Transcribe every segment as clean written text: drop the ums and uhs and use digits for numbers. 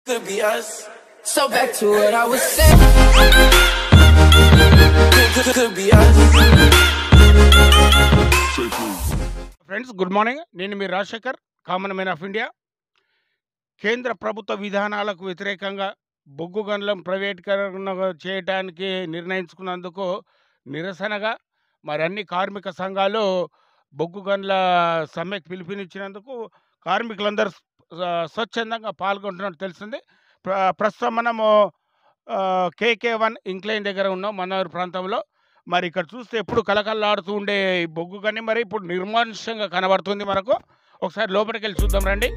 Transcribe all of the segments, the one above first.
Could be us. So back to what I was saying. Could be us. Friends good morning. నేను మీ Rajasekhar, common man of India. కేంద్ర ప్రభుత్వ విధానాలకు వ్యతిరేకంగా బొగ్గు గనులను ప్రైవేటీకరణ చేయడానికి నిర్ణయించుకున్నందుకు నిరసనగా మరి అన్ని కార్మిక సంఘాలు బొగ్గు గనుల సమ్మెకు పిలుపునిచ్చినందుకు కార్మికులందరూ స్వచ్ఛందంగా పాల్గొంటున్నట్టు తెలిసింది. ప్రస్తుతం మనము KK1 ఇంక్లైన్ దగ్గర ఉన్నాం, మన్నవరం ప్రాంతంలో. మరి ఇక్కడ చూస్తే ఎప్పుడు కలకల్లాడుతూ ఉండే ఈ బొగ్గు గని మరి ఇప్పుడు నిర్మానుష్యంగా కనబడుతుంది మనకు. ఒకసారి లోపలికి వెళ్ళి చూద్దాం రండి.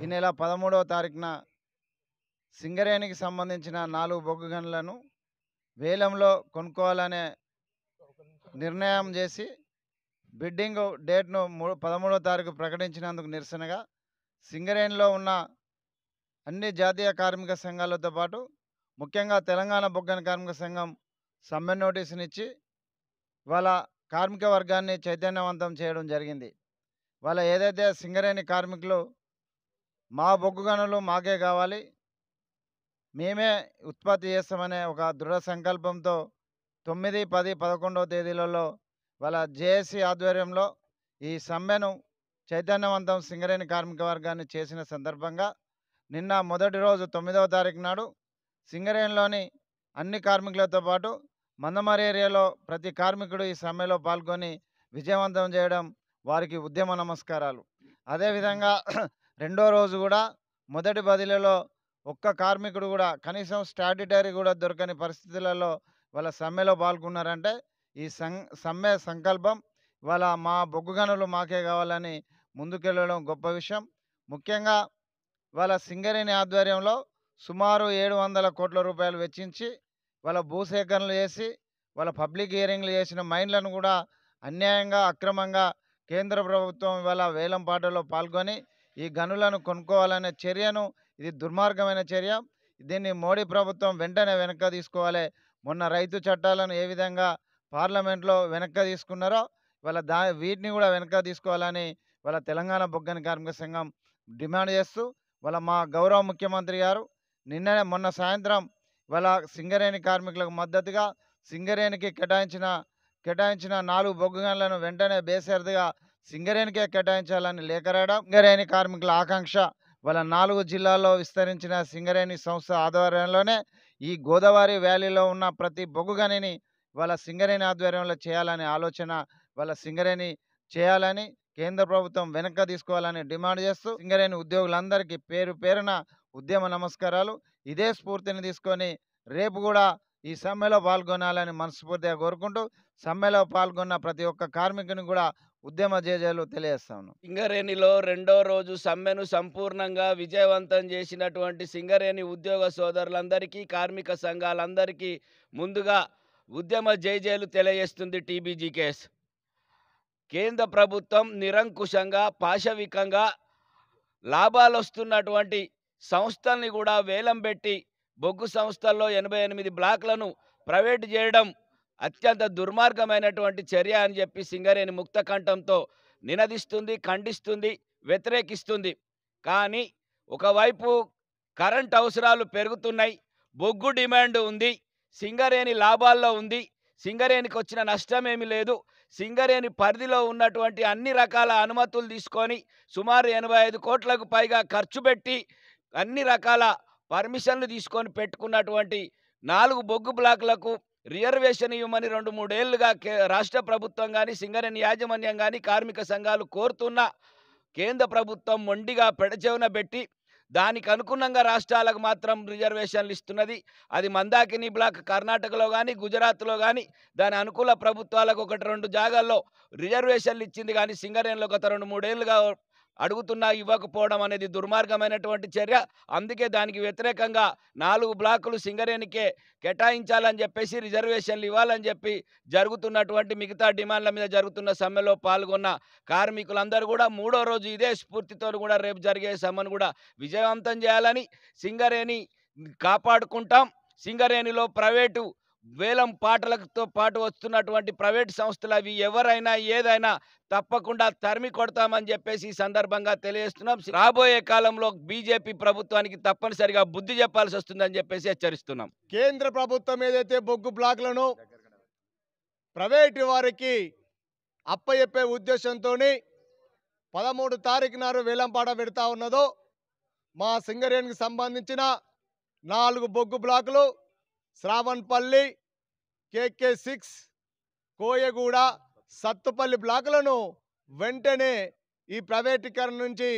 ఈ నెల 13వ తారీఖున సింగరేణికి సంబంధించిన 4 బొగ్గు గనులను వేలంలో కొనుక్కోవాలనే నిర్ణయం చేసి బిడ్డింగ్ డేట్ను 13వ తారీఖు ప్రకటించినందుకు నిరసనగా సింగరేణిలో ఉన్న అన్ని జాతీయ కార్మిక సంఘాలతో పాటు ముఖ్యంగా తెలంగాణ బొగ్గన కార్మిక సంఘం సమ్మె నోటీసునిచ్చి వాళ్ళ కార్మిక వర్గాన్ని చైతన్యవంతం చేయడం జరిగింది. వాళ్ళ ఏదైతే సింగరేణి కార్మికులు మా బొగ్గు గనులు మాకే కావాలి, మేమే ఉత్పత్తి చేస్తామనే ఒక దృఢ సంకల్పంతో 9, 10, 11వ తేదీలలో వాళ్ళ జేఏసీ ఆధ్వర్యంలో ఈ సమ్మెను చైతన్యవంతం సింగరేణి కార్మిక వర్గాన్ని చేసిన సందర్భంగా నిన్న మొదటి రోజు 9వ తారీఖు నాడు సింగరేణిలోని అన్ని కార్మికులతో పాటు మందమరి ఏరియాలో ప్రతి కార్మికుడు ఈ సమ్మెలో పాల్గొని విజయవంతం చేయడం వారికి ఉద్యమ నమస్కారాలు. అదేవిధంగా రెండో రోజు కూడా మొదటి బదిలీలో ఒక్క కార్మికుడు కూడా కనీసం స్టాట్యుటరీ కూడా దొరకని పరిస్థితులలో వాళ్ళ సమ్మెలో పాల్గొన్నారంటే ఈ సమ్మె సంకల్పం ఇవాళ మా బొగ్గు గనులు మాకే కావాలని ముందుకెళ్ళడం గొప్ప విషయం. ముఖ్యంగా వాళ్ళ సింగరేణి ఆధ్వర్యంలో సుమారు 700 కోట్ల రూపాయలు వెచ్చించి వాళ్ళ భూసేకరణలు చేసి వాళ్ళ పబ్లిక్ హియరింగ్లు చేసిన మైన్లను కూడా అన్యాయంగా అక్రమంగా కేంద్ర ప్రభుత్వం ఇవాళ వేలం పాటలో పాల్గొని ఈ గనులను కొనుక్కోవాలనే చర్యను ఇది దుర్మార్గమైన చర్య. దీన్ని మోడీ ప్రభుత్వం వెంటనే వెనక్కి తీసుకోవాలి. మొన్న రైతు చట్టాలను ఏ విధంగా పార్లమెంట్లో వెనక్కి తీసుకున్నారో వాళ్ళ వీటిని కూడా వెనక్కి తీసుకోవాలని వాళ్ళ తెలంగాణ బొగ్గని కార్మిక సంఘం డిమాండ్ చేస్తూ వాళ్ళ మా గౌరవ ముఖ్యమంత్రి గారు మొన్న సాయంత్రం వాళ్ళ సింగరేణి కార్మికులకు మద్దతుగా సింగరేణికి కేటాయించిన 4 బొగ్గు గనులను వెంటనే బేషరతుగా సింగరేణికే కేటాయించాలని లేఖ రాయడం. సింగరేణి కార్మికుల ఆకాంక్ష వాళ్ళ 4 జిల్లాల్లో విస్తరించిన సింగరేణి సంస్థ ఆధ్వర్యంలోనే ఈ గోదావరి వ్యాలీలో ఉన్న ప్రతి బొగ్గు గనిని వాళ్ళ సింగరేణి ఆధ్వర్యంలో చేయాలనే ఆలోచన వాళ్ళ సింగరేణి చేయాలని కేంద్ర ప్రభుత్వం వెనక్కి తీసుకోవాలని డిమాండ్ చేస్తూ సింగరేణి ఉద్యోగులందరికీ పేరు పేరున ఉద్యమ నమస్కారాలు. ఇదే స్ఫూర్తిని తీసుకొని రేపు కూడా ఈ సమ్మెలో పాల్గొనాలని మనస్ఫూర్తిగా కోరుకుంటూ సమ్మెలో పాల్గొన్న ప్రతి ఒక్క కార్మికుని కూడా ఉద్యమ జేజేలు తెలియజేస్తాను. సింగరేణిలో రెండో రోజు సమ్మెను సంపూర్ణంగా విజయవంతం చేసినటువంటి సింగరేణి ఉద్యోగ సోదరులందరికీ కార్మిక సంఘాలందరికీ ముందుగా ఉద్యమ జేజేలు తెలియజేస్తుంది టీబీజీకేఎస్. కేంద్ర ప్రభుత్వం నిరంకుశంగా పాశవికంగా లాభాలు వస్తున్నటువంటి సంస్థల్ని కూడా వేలం పెట్టి బొగ్గు సంస్థల్లో 88 బ్లాక్లను ప్రైవేట్ చేయడం అత్యంత దుర్మార్గమైనటువంటి చర్య అని చెప్పి సింగరేణి ముక్త కంఠంతో నినదిస్తుంది, ఖండిస్తుంది, వ్యతిరేకిస్తుంది. కానీ ఒకవైపు కరెంట్ అవసరాలు పెరుగుతున్నాయి, బొగ్గు డిమాండ్ ఉంది, సింగరేణి లాభాల్లో ఉంది, సింగరేణికి వచ్చిన నష్టమేమీ లేదు. సింగరేణి పరిధిలో ఉన్నటువంటి అన్ని రకాల అనుమతులు తీసుకొని సుమారు 85 కోట్లకు పైగా ఖర్చు పెట్టి అన్ని రకాల పర్మిషన్లు తీసుకొని పెట్టుకున్నటువంటి 4 బొగ్గు బ్లాకులకు రిజర్వేషన్ ఇవ్వమని 2-3 ఏళ్లుగా రాష్ట్ర ప్రభుత్వం కానీ సింగరేణి యాజమాన్యం కానీ కార్మిక సంఘాలు కోరుతున్న కేంద్ర ప్రభుత్వం మొండిగా పెడచెవిన పెట్టి దానికి అనుగుణంగా రాష్ట్రాలకు మాత్రం రిజర్వేషన్లు ఇస్తున్నది. అది మందాకిని బ్లాక్ కర్ణాటకలో కానీ గుజరాత్లో కానీ దాని అనుకూల ప్రభుత్వాలకు 1-2 జాగాల్లో రిజర్వేషన్లు ఇచ్చింది. కానీ సింగరేణిలో గత 2-3 ఏళ్లుగా అడుగుతున్నా ఇవ్వకపోవడం అనేది దుర్మార్గమైనటువంటి చర్య. అందుకే దానికి వ్యతిరేకంగా 4 బ్లాకులు సింగరేణికే కేటాయించాలని చెప్పేసి రిజర్వేషన్లు ఇవ్వాలని చెప్పి జరుగుతున్నటువంటి మిగతా డిమాండ్ల మీద జరుగుతున్న సమ్మెలో పాల్గొన్న కార్మికులందరూ కూడా 3వ రోజు ఇదే స్ఫూర్తితో కూడా రేపు జరిగే సమ్మెను కూడా విజయవంతం చేయాలని, సింగరేణి కాపాడుకుంటాం, సింగరేణిలో ప్రైవేటు వేలం పాటలతో పాటు వస్తున్నటువంటి ప్రైవేట్ సంస్థలు అవి ఎవరైనా ఏదైనా తప్పకుండా తరిమి కొడతామని చెప్పేసి ఈ సందర్భంగా తెలియజేస్తున్నాం. రాబోయే కాలంలో బీజేపీ ప్రభుత్వానికి తప్పనిసరిగా బుద్ధి చెప్పాల్సి వస్తుందని చెప్పేసి హెచ్చరిస్తున్నాం. కేంద్ర ప్రభుత్వం ఏదైతే బొగ్గు బ్లాక్లను ప్రైవేటు వారికి అప్పచెప్పే ఉద్దేశంతో 13 తారీఖు నాడు వేలంపాట పెడతా ఉన్నదో మా సింగరేణికి సంబంధించిన 4 బొగ్గు బ్లాకులు శ్రావణపల్లి, KK6, కోయగూడ, సత్తుపల్లి బ్లాకులను వెంటనే ఈ ప్రైవేటీకరణ నుంచి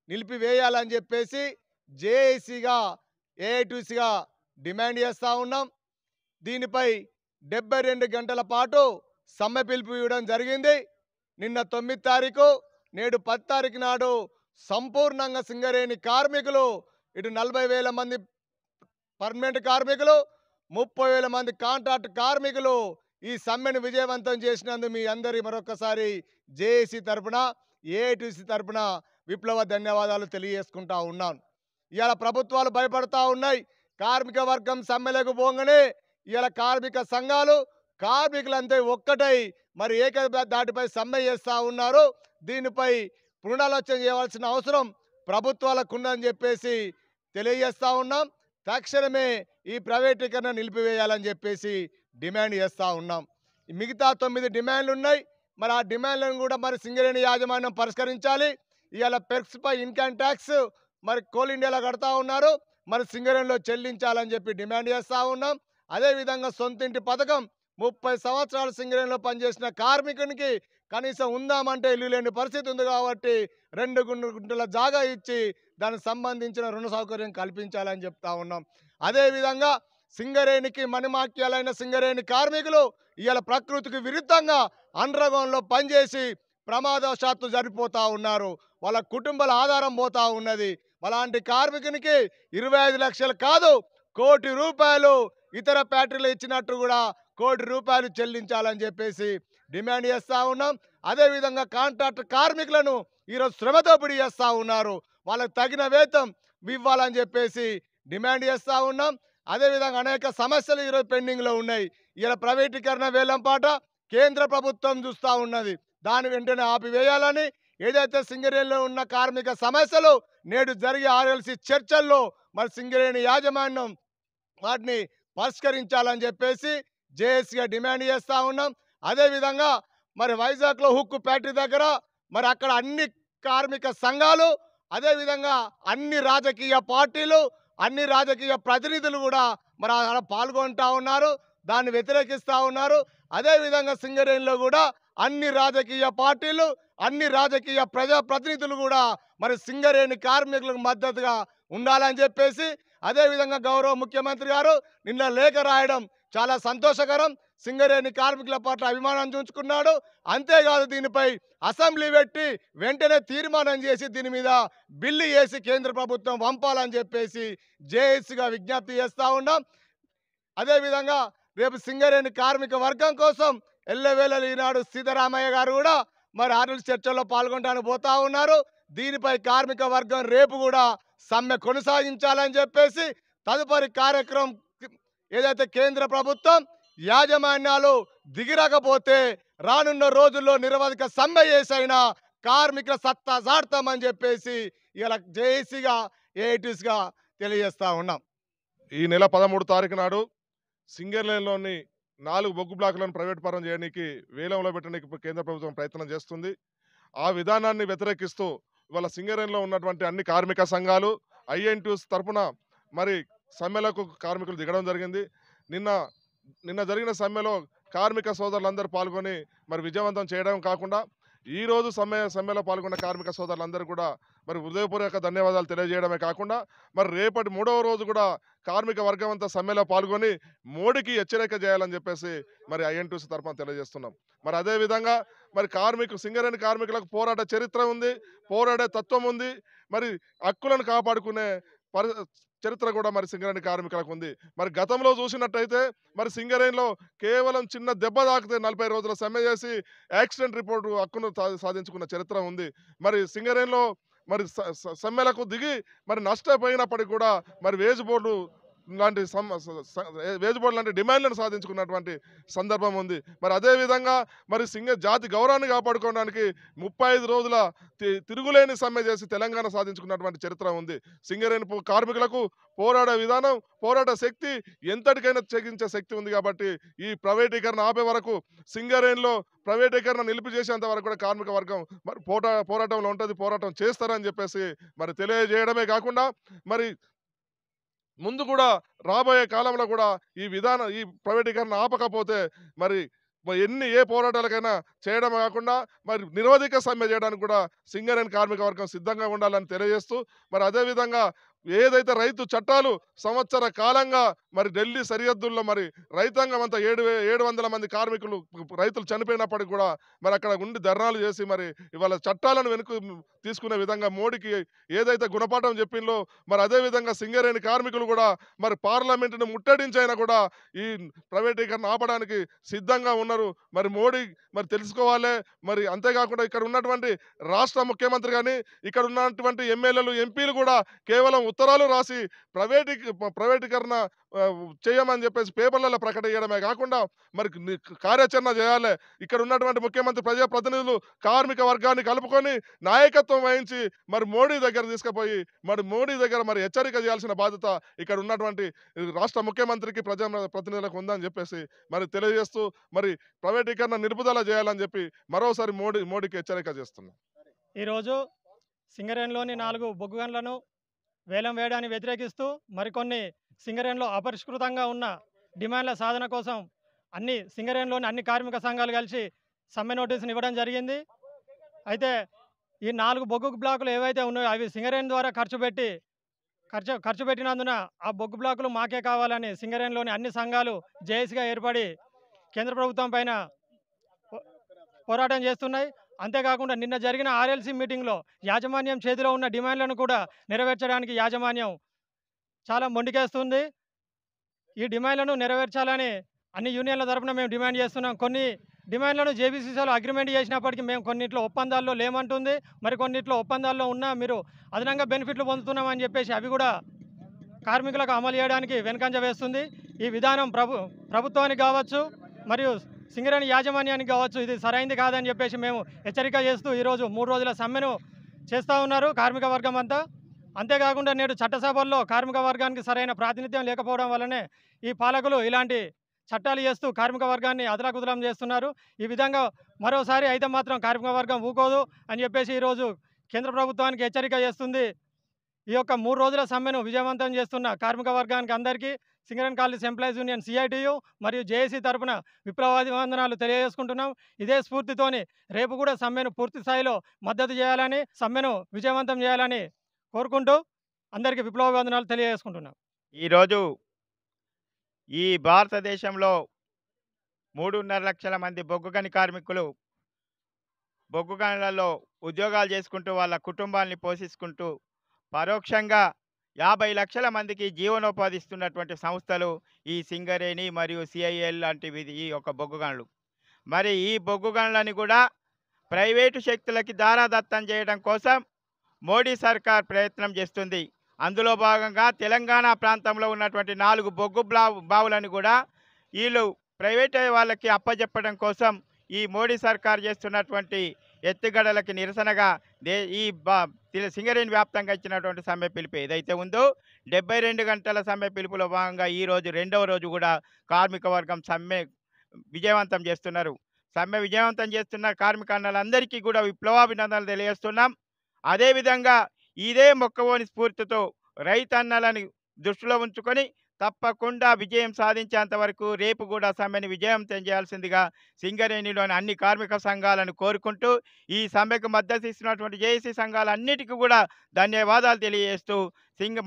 నిలిపివేయాలని చెప్పేసి జేఏసీగా ఏఐటీసీగా డిమాండ్ చేస్తూ ఉన్నాం. దీనిపై 72 గంటల పాటు సమ్మె పిలుపు ఇవ్వడం జరిగింది. నిన్న 9 తారీఖు, నేడు 10 తారీఖు నాడు సంపూర్ణంగా సింగరేణి కార్మికులు ఇటు 40,000 మంది పర్మనెంట్ కార్మికులు, 30,000 మంది కాంట్రాక్ట్ కార్మికులు ఈ సమ్మెను విజయవంతం చేసినందుకు మీ అందరి మరొకసారి జేఏసీ తరపున ఏఐటీసీ తరపున విప్లవ ధన్యవాదాలు తెలియజేసుకుంటా ఉన్నాను. ఇవాళ ప్రభుత్వాలు భయపడతా ఉన్నాయి. కార్మిక వర్గం సమ్మెలకు పోగానే ఇవాళ కార్మిక సంఘాలు కార్మికులంతా ఒక్కటై మరి దాటిపై సమ్మె చేస్తూ ఉన్నారు. దీనిపై పునరాలోచన చేయవలసిన అవసరం ప్రభుత్వాలకు ఉందని చెప్పేసి తెలియజేస్తూ ఉన్నాం. తక్షణమే ఈ ప్రైవేటీకరణ నిలిపివేయాలని చెప్పేసి డిమాండ్ చేస్తూ ఉన్నాం. మిగతా 9 డిమాండ్లు ఉన్నాయి. మరి ఆ డిమాండ్లను కూడా మరి సింగరేణి యాజమాన్యం పరిష్కరించాలి. ఇవాళ పెర్క్స్పై ఇన్కమ్ ట్యాక్స్ మరి కోల్ ఇండియాలో కడతా ఉన్నారు, మరి సింగరేణిలో చెల్లించాలని చెప్పి డిమాండ్ చేస్తూ ఉన్నాం. అదేవిధంగా సొంతింటి పథకం 30 సంవత్సరాలు సింగరేణిలో పనిచేసిన కార్మికునికి కనీసం ఉందామంటే ఇల్లు లేని పరిస్థితి ఉంది కాబట్టి 2 గుంటల జాగా ఇచ్చి దానికి సంబంధించిన రుణ సౌకర్యం కల్పించాలని చెప్తా ఉన్నాం. అదేవిధంగా సింగరేణికి మణిమాక్యాలైన సింగరేణి కార్మికులు ఇవాళ ప్రకృతికి విరుద్ధంగా అండర్గ్రౌండ్లో పనిచేసి ప్రమాదవశాత్తు జరిపోతూ ఉన్నారు. వాళ్ళ కుటుంబాల ఆధారం పోతూ ఉన్నది. అలాంటి కార్మికునికి 25 లక్షలు కాదు, కోటి రూపాయలు ఇతర ఫ్యాక్టరీలు ఇచ్చినట్టు కూడా కోటి రూపాయలు చెల్లించాలని చెప్పేసి డిమాండ్ చేస్తూ ఉన్నాం. అదేవిధంగా కాంట్రాక్ట్ కార్మికులను ఈరోజు శ్రమ దోపిడీ చేస్తూ ఉన్నారు. వాళ్ళకి తగిన వేతనం ఇవ్వాలని చెప్పేసి డిమాండ్ చేస్తూ ఉన్నాం. అదేవిధంగా అనేక సమస్యలు ఈరోజు పెండింగ్లో ఉన్నాయి. ఇలా ప్రైవేటీకరణ వేలంపాట కేంద్ర ప్రభుత్వం చూస్తూ ఉన్నది. దాని వెంటనే ఆపివేయాలని, ఏదైతే సింగరేణిలో ఉన్న కార్మిక సమస్యలు నేడు జరిగే ఆర్ఎల్సీ చర్చల్లో మరి సింగరేణి యాజమాన్యం వాటిని పరిష్కరించాలని చెప్పేసి జేఏసీగా డిమాండ్ చేస్తూ ఉన్నాం. అదేవిధంగా మరి వైజాగ్లో హుక్కు ఫ్యాక్టరీ దగ్గర మరి అక్కడ అన్ని కార్మిక సంఘాలు, అదేవిధంగా అన్ని రాజకీయ పార్టీలు, అన్ని రాజకీయ ప్రతినిధులు కూడా మరి అక్కడ పాల్గొంటూ ఉన్నారు, దాన్ని వ్యతిరేకిస్తూ ఉన్నారు. అదేవిధంగా సింగరేణిలో కూడా అన్ని రాజకీయ పార్టీలు, అన్ని రాజకీయ ప్రజాప్రతినిధులు కూడా మరి సింగరేణి కార్మికులకు మద్దతుగా ఉండాలని చెప్పేసి, అదేవిధంగా గౌరవ ముఖ్యమంత్రి గారు నిన్న లేఖ రాయడం చాలా సంతోషకరం. సింగరేణి కార్మికుల పట్ల అభిమానం చూచుకున్నాడు. అంతేకాదు దీనిపై అసెంబ్లీ పెట్టి వెంటనే తీర్మానం చేసి దీని మీద బిల్లు వేసి కేంద్ర ప్రభుత్వం పంపాలని చెప్పేసి జేఏసీగా విజ్ఞప్తి చేస్తూ ఉన్నాం. అదేవిధంగా రేపు సింగరేణి కార్మిక వర్గం కోసం ఎల్లవేళలు ఈనాడు సీతారామయ్య గారు కూడా మరి ఆర్ఎల్సీ చర్చల్లో పాల్గొనడానికి పోతా ఉన్నారు. దీనిపై కార్మిక వర్గం రేపు కూడా సమ్మె కొనసాగించాలని చెప్పేసి, తదుపరి కార్యక్రమం ఏదైతే కేంద్ర ప్రభుత్వం యాజమాన్యాలు దిగిరకపోతే రానున్న రోజుల్లో నిరవధిక సమ్మె చేసైనా కార్మికుల సత్తా చాడతామని చెప్పేసి ఇలా జేఏసీగా ఏఐటీస్గా తెలియజేస్తా ఉన్నాం. ఈ నెల 13 తారీఖు నాడు సింగరేణిలోని 4 బొగ్గు బ్లాకులను ప్రైవేట్ పరం చేయడానికి వేలంలో పెట్టడానికి కేంద్ర ప్రభుత్వం ప్రయత్నం చేస్తుంది. ఆ విధానాన్ని వ్యతిరేకిస్తూ ఇవాళ సింగరేణిలో ఉన్నటువంటి అన్ని కార్మిక సంఘాలు ఐఎన్టీయూస్ తరఫున మరి సమ్మెలకు కార్మికులు దిగడం జరిగింది. నిన్న జరిగిన సమ్మెలో కార్మిక సోదరులందరూ పాల్గొని మరి విజయవంతం చేయడం కాకుండా ఈరోజు సమ్మెలో పాల్గొన్న కార్మిక సోదరులందరూ కూడా మరి హృదయపూర్వక ధన్యవాదాలు తెలియజేయడమే కాకుండా మరి రేపటి 3వ రోజు కూడా కార్మిక వర్గం అంతా సమ్మెలో పాల్గొని మోడీకి హెచ్చరిక చేయాలని చెప్పేసి మరి ఐఎన్టీయూసీ తరఫున తెలియజేస్తున్నాం. మరి అదేవిధంగా మరి సింగరేణి కార్మికులకు పోరాట చరిత్ర ఉంది, పోరాడే తత్వం ఉంది, మరి హక్కులను కాపాడుకునే చరిత్ర కూడా మరి సింగరేణి కార్మికులకు ఉంది. మరి గతంలో చూసినట్టయితే మరి సింగరేణిలో కేవలం చిన్న దెబ్బ తాకితే 40 రోజుల సమ్మె చేసి యాక్సిడెంట్ రిపోర్టు హక్కును సాధించుకున్న చరిత్ర ఉంది. మరి సింగరేణిలో మరి సమ్మెలకు దిగి మరి నష్టపోయినప్పటికీ కూడా మరి వేజ్ బోర్డు లాంటి డిమాండ్లను సాధించుకున్నటువంటి సందర్భం ఉంది. మరి అదేవిధంగా మరి జాతి గౌరవాన్ని కాపాడుకోవడానికి 35 రోజుల తిరుగులేని సమ్మె చేసి తెలంగాణ సాధించుకున్నటువంటి చరిత్ర ఉంది. సింగరేణి కార్మికులకు పోరాడే విధానం, పోరాట శక్తి ఎంతటికైనా తెగించే శక్తి ఉంది. కాబట్టి ఈ ప్రైవేటీకరణ ఆపే వరకు, సింగరేణిలో ప్రైవేటీకరణ నిలిపిచేసేంత వరకు కూడా కార్మిక వర్గం మరి పోరాటంలో ఉంటుంది, పోరాటం చేస్తారని చెప్పేసి మరి తెలియజేయడమే కాకుండా మరి ముందు కూడా రాబోయే కాలంలో కూడా ఈ ప్రైవేటీకరణ ఆపకపోతే మరి ఏ పోరాటాలకైనా చేయడం కాకుండా మరి నిరవధిక సమ్మె చేయడానికి కూడా సింగరేణి కార్మిక వర్గం సిద్ధంగా ఉండాలని తెలియజేస్తూ మరి అదేవిధంగా ఏదైతే రైతు చట్టాలు సంవత్సర కాలంగా మరి ఢిల్లీ సరిహద్దుల్లో మరి రైతాంగం అంతా 700 మంది కార్మికులు రైతులు చనిపోయినప్పటికీ కూడా మరి అక్కడ ఉండి ధర్నాలు చేసి మరి ఇవాళ చట్టాలను వెనుక తీసుకునే విధంగా మోడీకి ఏదైతే గుణపాఠం చెప్పిందో మరి అదేవిధంగా సింగరేణి కార్మికులు కూడా మరి పార్లమెంటును ముట్టడించైనా కూడా ఈ ప్రైవేటీకరణ ఆపడానికి సిద్ధంగా ఉన్నారు. మరి మోడీ మరి తెలుసుకోవాలి. మరి అంతేకాకుండా ఇక్కడ ఉన్నటువంటి రాష్ట్ర ముఖ్యమంత్రి కానీ ఇక్కడ ఉన్నటువంటి ఎమ్మెల్యేలు, ఎంపీలు కూడా కేవలం ఉత్తరాలు రాసి ప్రైవేటీకరణ చేయమని చెప్పేసి పేపర్లలో ప్రకటించడమే కాకుండా మరి కార్యాచరణ చేయాలి. ఇక్కడ ఉన్నటువంటి ముఖ్యమంత్రి ప్రజాప్రతినిధులు కార్మిక వర్గాన్ని కలుపుకొని నాయకత్వం వహించి మరి మోడీ దగ్గర తీసుకుపోయి మోడీ దగ్గర మరి హెచ్చరిక చేయాల్సిన బాధ్యత ఇక్కడ ఉన్నటువంటి రాష్ట్ర ముఖ్యమంత్రికి ప్రజాప్రతినిధులకు ఉందని చెప్పేసి మరి తెలియజేస్తూ మరి ప్రైవేటీకరణ నిలుపుదల చేయాలని చెప్పి మరోసారి మోడీకి హెచ్చరిక చేస్తున్నాం. ఈరోజు సింగరేణిలోని 4 బొగ్గు గనులను వేలం వేయడాన్ని వ్యతిరేకిస్తూ మరికొన్ని సింగరేణిలో అపరిష్కృతంగా ఉన్న డిమాండ్ల సాధన కోసం సింగరేణిలోని అన్ని కార్మిక సంఘాలు కలిసి సమ్మె నోటీసును ఇవ్వడం జరిగింది. అయితే ఈ 4 బొగ్గు బ్లాకులు ఏవైతే ఉన్నాయో అవి సింగరేణి ద్వారా ఖర్చు పెట్టినందున ఆ బొగ్గు బ్లాకులు మాకే కావాలని సింగరేణిలోని అన్ని సంఘాలు జేఏసీగా ఏర్పడి కేంద్ర ప్రభుత్వం పైన పోరాటం చేస్తున్నాయి. అంతేకాకుండా నిన్న జరిగిన ఆర్ఎల్సీ మీటింగ్లో యాజమాన్యం చేతిలో ఉన్న డిమాండ్లను కూడా నెరవేర్చడానికి యాజమాన్యం చాలా మొండికేస్తుంది. ఈ డిమాండ్లను నెరవేర్చాలని అన్ని యూనియన్ల తరఫున మేము డిమాండ్ చేస్తున్నాం. కొన్ని డిమాండ్లను జేబీసీసీలో అగ్రిమెంట్ చేసినప్పటికీ మేము కొన్నిట్లో ఒప్పందాల్లో లేమంటుంది, మరి కొన్నిట్లో ఒప్పందాల్లో ఉన్నా మీరు అదనంగా బెనిఫిట్లు పొందుతున్నామని చెప్పేసి అవి కూడా కార్మికులకు అమలు చేయడానికి వెనుకంజ వేస్తుంది. ఈ విధానం ప్రభుత్వానికి కావచ్చు మరియు సింగరేణి యాజమాన్యానికి కావచ్చు ఇది సరైంది కాదని చెప్పేసి మేము హెచ్చరిక చేస్తూ ఈరోజు 3 రోజుల సమ్మెను చేస్తూ ఉన్నారు కార్మిక వర్గం అంతా. అంతేకాకుండా నేడు చట్టసభల్లో కార్మిక వర్గానికి సరైన ప్రాతినిధ్యం లేకపోవడం వల్లనే ఈ పాలకులు ఇలాంటి చట్టాలు చేస్తూ కార్మిక వర్గాన్ని అదలాకుదలం చేస్తున్నారు. ఈ విధంగా మరోసారి అయితే మాత్రం కార్మిక వర్గం ఊకోదు అని చెప్పేసి ఈరోజు కేంద్ర ప్రభుత్వానికి హెచ్చరిక చేస్తుంది. ఈ యొక్క 3 రోజుల సమ్మెను విజయవంతం చేస్తున్న కార్మిక వర్గానికి అందరికీ Singareni college employees union CITU మరియు జేఏసీ తరపున విప్లవాభివందనాలు తెలియజేసుకుంటున్నాం. ఇదే స్ఫూర్తితోని రేపు కూడా సమ్మెను పూర్తి స్థాయిలో మద్దతు చేయాలని, సమ్మెను విజయవంతం చేయాలని కోరుకుంటూ అందరికీ విప్లవాభివందనాలు తెలియజేసుకుంటున్నాం. ఈరోజు ఈ భారతదేశంలో 3.5 లక్షల మంది బొగ్గు గని కార్మికులు బొగ్గు గనులలో ఉద్యోగాలు చేసుకుంటూ వాళ్ళ కుటుంబాన్ని పోషించుకుంటూ పరోక్షంగా 50 లక్షల మందికి జీవనోపాధి ఇస్తున్నటువంటి సంస్థలు ఈ సింగరేణి మరియు సిఐఎల్ లాంటివి ఈ యొక్క బొగ్గు గనులు. మరి ఈ బొగ్గు గనులని కూడా ప్రైవేటు శక్తులకి దారాదత్తం చేయడం కోసం మోడీ సర్కార్ ప్రయత్నం చేస్తుంది. అందులో భాగంగా తెలంగాణ ప్రాంతంలో ఉన్నటువంటి 4 బొగ్గు బావులను కూడా వీళ్ళు ప్రైవేట్ వాళ్ళకి అప్పజెప్పడం కోసం ఈ మోడీ సర్కార్ చేస్తున్నటువంటి ఎత్తుగడలకి నిరసనగా ఈ సింగరేణి వ్యాప్తంగా ఇచ్చినటువంటి సమ్మె పిలుపు ఏదైతే ఉందో 72 గంటల సమ్మె పిలుపులో భాగంగా ఈరోజు 2వ రోజు కూడా కార్మిక వర్గం సమ్మె విజయవంతం చేస్తున్నారు. సమ్మె విజయవంతం చేస్తున్న కార్మిక అన్నలందరికీ కూడా విప్లవాభినందనలు తెలియజేస్తున్నాం. అదేవిధంగా ఇదే మొక్కవోని స్ఫూర్తితో రైతన్నలను దృష్టిలో ఉంచుకొని తప్పకుండా విజయం సాధించేంత వరకు రేపు కూడా సమ్మెను విజయవంతం చేయాల్సిందిగా సింగరేణిలోని అన్ని కార్మిక సంఘాలను కోరుకుంటూ ఈ సమ్మెకు మద్దతు ఇస్తున్నటువంటి జేఏసీ సంఘాలన్నిటికీ కూడా ధన్యవాదాలు తెలియజేస్తూ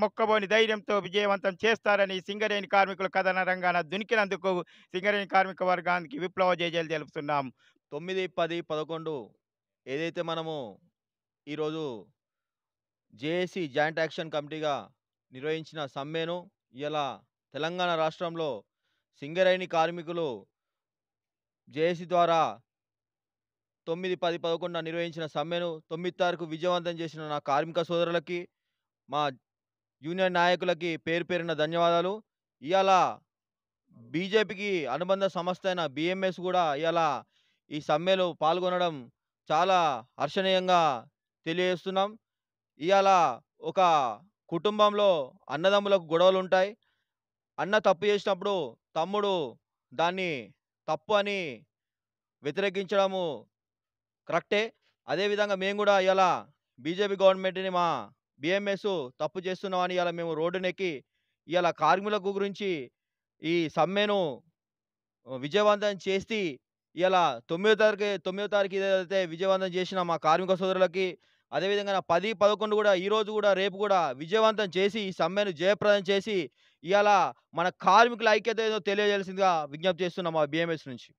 మొక్కబోని ధైర్యంతో విజయవంతం చేస్తారని సింగరేణి కార్మికులు కథన రంగాన దునికినందుకు సింగరేణి కార్మిక వర్గానికి విప్లవ జేజేలు తెలుపుతున్నాం. 9, 10, 11 ఏదైతే మనము ఈరోజు జేఏసీ జాయింట్ యాక్షన్ కమిటీగా నిర్వహించిన సమ్మెను ఇలా తెలంగాణ రాష్ట్రంలో సింగరేణి కార్మికులు జేఏసీ ద్వారా 9, 10, 11 నిర్వహించిన సమ్మెను 9వ తారీఖు విజయవంతం చేసిన నా కార్మిక సోదరులకి, మా యూనియన్ నాయకులకి పేరు పేరున ధన్యవాదాలు. ఇవాళ బీజేపీకి అనుబంధ సంస్థ అయిన బిఎంఎస్ కూడా ఇవాళ ఈ సమ్మెలో పాల్గొనడం చాలా హర్షణీయంగా తెలియజేస్తున్నాం. ఇవాళ ఒక కుటుంబంలో అన్నదమ్ములకు గొడవలు ఉంటాయి. అన్న తప్పు చేసినప్పుడు తమ్ముడు దాన్ని తప్పు అని వ్యతిరేకించడము కరెక్టే. అదేవిధంగా మేము కూడా ఇలా బీజేపీ గవర్నమెంట్ని మా బిఎంఎస్ తప్పు చేస్తున్నామని ఇలా మేము రోడ్డునెక్కి ఇలా కార్మికుల గురించి ఈ సమ్మెను విజయవంతం చేసి ఇలా 9వ తారీఖు ఏదైతే విజయవంతం చేసిన మా కార్మిక సోదరులకి, అదేవిధంగా 10, 11 కూడా ఈరోజు కూడా రేపు కూడా విజయవంతం చేసి ఈ సమ్మెను జయప్రదం చేసి ఇవాళ మన కార్మికుల ఐక్యత ఏదో తెలియజేయాల్సిందిగా విజ్ఞప్తి చేస్తున్నాం మా బిఎంఎస్ నుంచి.